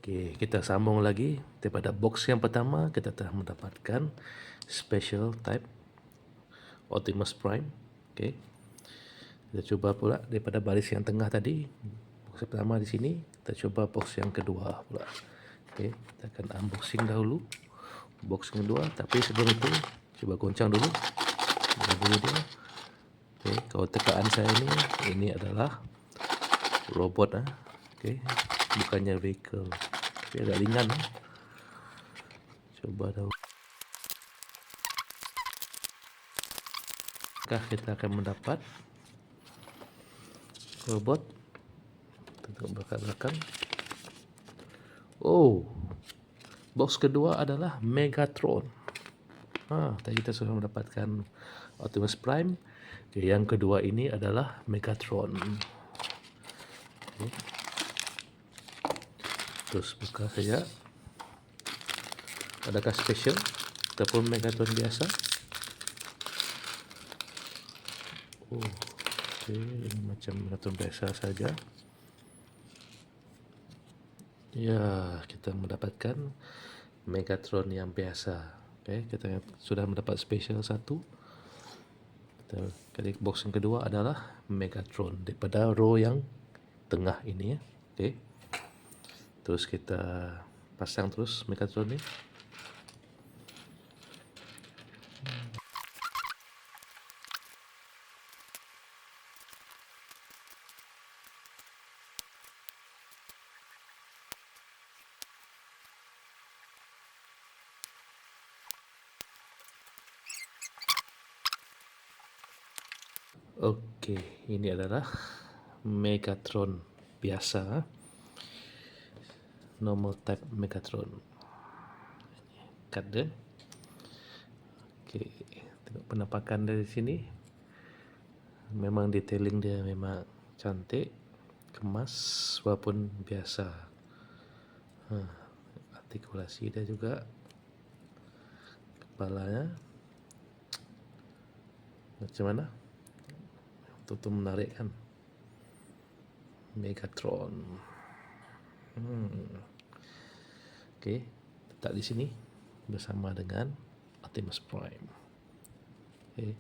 Okey, kita sambung lagi daripada box yang pertama. Kita telah mendapatkan special type Optimus Prime. Okey, kita cuba pula daripada baris yang tengah tadi. Box pertama di sini, kita cuba box yang kedua pula. Okey, kita akan unboxing dahulu box yang kedua, tapi sebelum itu cuba goncang dulu dia. Okey, kalau tekaan saya ini adalah robot Okey, bukannya vehicle. Tapi agak ringan Coba dahulu. Kita akan mendapat robot. Tengok belakang. Oh, box kedua adalah Megatron. Tadi kita sudah mendapatkan Optimus Prime. Yang kedua ini adalah Megatron. Okay. Terus buka saja. Adakah special ataupun Megatron biasa? Ini macam Megatron biasa saja. Ya, kita mendapatkan Megatron yang biasa. Kita sudah mendapat special satu. Kali box yang kedua adalah Megatron daripada row yang tengah ini Terus kita pasang terus Megatron ni. Okey, ini adalah Megatron biasa. Normal type Megatron. Cut dia. Okey, tengok penampakan dari sini. Memang detailing dia memang cantik, kemas walaupun biasa. Artikulasi dia juga, kepalanya macam mana? Betul-betul menarik kan? Megatron. Okey, letak di sini bersama dengan Optimus Prime. Okey.